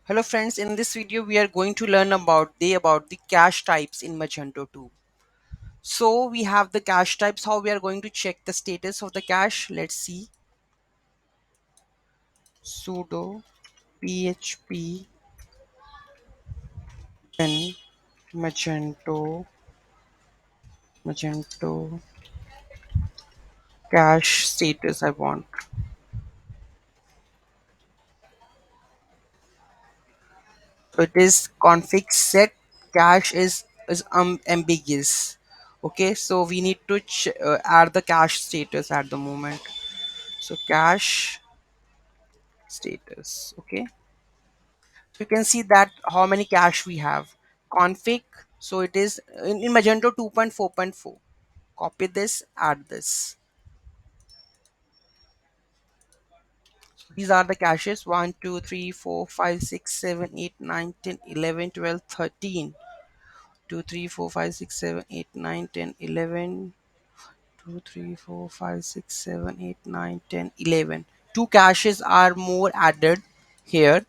Hello friends, in this video we are going to learn about the cache types in Magento 2. So we have the cache types, how we are going to check the status of the cache. Let's see. Sudo php then Magento cache status I want. So it is config set cache is ambiguous. Okay, so we need to add the cache status at the moment. So cache status. Okay, you can see that how many cache we have config. So it is in Magento 2.4.4. Copy this, add this. These are the caches 1 2 3 4 5 6 7 8 9 10 11 12 13 2 3 4 5 6 7 8 9 10 11 2 3 4 5 6 7 8 9 10 11. Two caches are more added here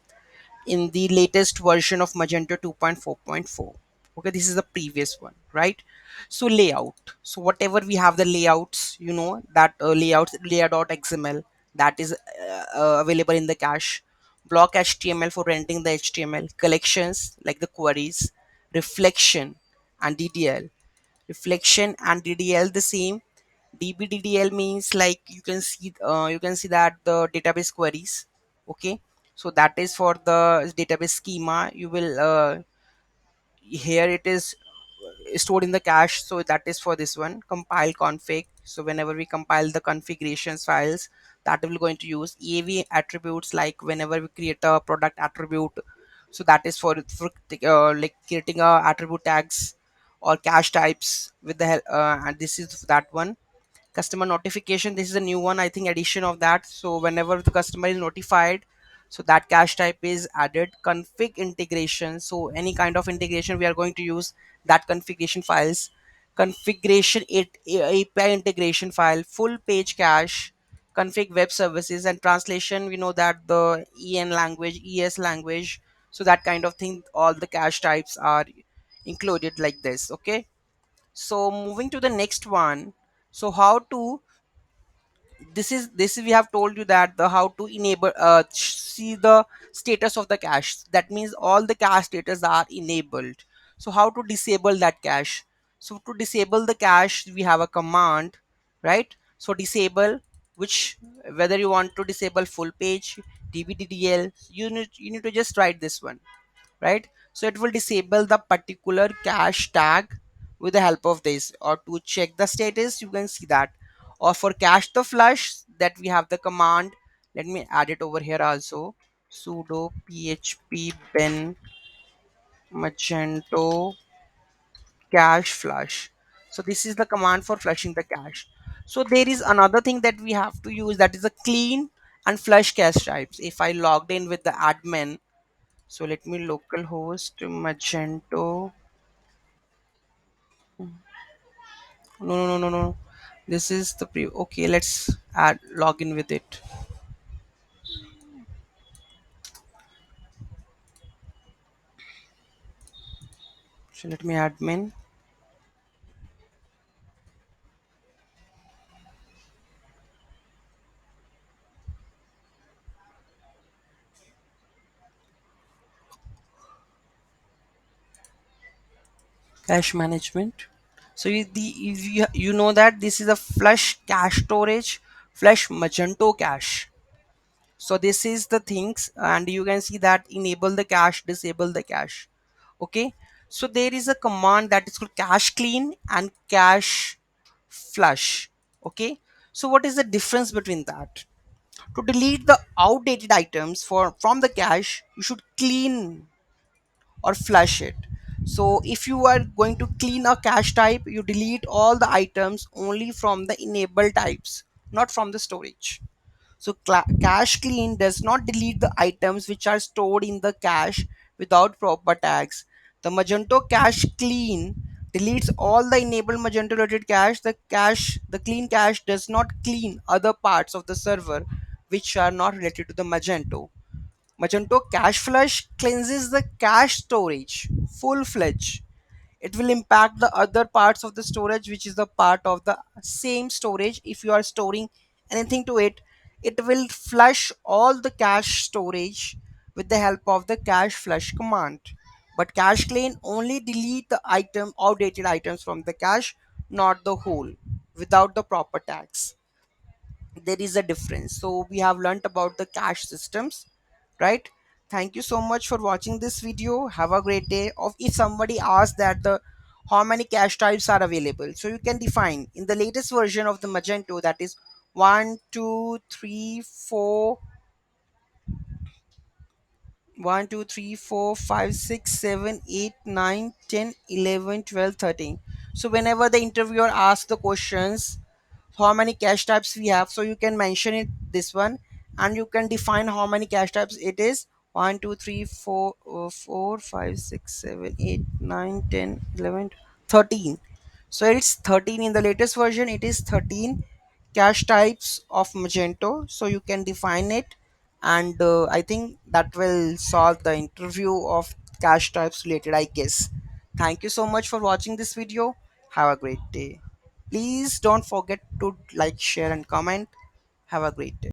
in the latest version of Magento 2.4.4. Okay, this is the previous one, right? So layout. So whatever we have the layouts, you know that layouts layer.xml that is available in the cache. Block HTML for rendering the HTML. Collections like the queries, reflection and DDL. Reflection and DDL the same. DBDDL means like you can see that the database queries. Okay, so that is for the database schema. You will here it is stored in the cache, so that is for this one. Compile config, so whenever we compile the configurations files, that will going to use EAV attributes, like whenever we create a product attribute, so that is for like creating a attribute tags or cache types with the and this is that one. Customer notification, this is a new one, I think, addition of that. So whenever the customer is notified, so that cache type is added. Config integration, so any kind of integration we are going to use that configuration files. Configuration API integration file. Full page cache. Config web services and translation, we know that the ES language, so that kind of thing, all the cache types are included like this. Okay, so moving to the next one. So how to, this is we have told you that the how to enable see the status of the cache. That means all the cache status are enabled. So how to disable that cache? So to disable the cache we have a command, right? So disable, which, whether you want to disable full page, dbddl, you need to just write this one, right? So it will disable the particular cache tag with the help of this. Or to check the status, you can see that. Or for cache the flush, that we have the command. Let me add it over here also. Sudo php bin magento cache flush. So this is the command for flushing the cache. So there is another thing that we have to use, that is a clean and flush cache types. If I logged in with the admin, so let me localhost Magento. No, no, no, no, no. This is the pre. Okay, let's add login with it. So let me admin cache management. So you know that this is a flush cache storage, flush Magento cache. So this is the things, and you can see that enable the cache, disable the cache. Okay, so there is a command that is called cache clean and cache flush. Okay, so what is the difference between that? To delete the outdated items from the cache, you should clean or flush it. So if you are going to clean a cache type, you delete all the items only from the enable types, not from the storage. So cache clean does not delete the items which are stored in the cache without proper tags. The Magento cache clean deletes all the enabled Magento related cache. The clean cache does not clean other parts of the server which are not related to the Magento. Magento cache flush cleanses the cache storage full fledged. It will impact the other parts of the storage, which is the part of the same storage. If you are storing anything to it, it will flush all the cache storage with the help of the cache flush command. But cache clean only delete the item, outdated items from the cache, not the whole, without the proper tags. There is a difference. So we have learnt about the cache systems, right? Thank you so much for watching this video. Have a great day. Of if somebody asks that the how many cache types are available, so you can define in the latest version of the Magento, that is 1 2 3 4 1 2 3 4 5 6 7 8 9 10 11 12 13. So whenever the interviewer asks the questions how many cache types we have, so you can mention it this one, and you can define how many cache types it is: 1 2 3 4 4 5 6 7 8 9 10 11 13. So it's 13. In the latest version it is 13 cache types of Magento, so you can define it. And I think that will solve the interview of cache types related, I guess. Thank you so much for watching this video. Have a great day. Please don't forget to like, share and comment. Have a great day.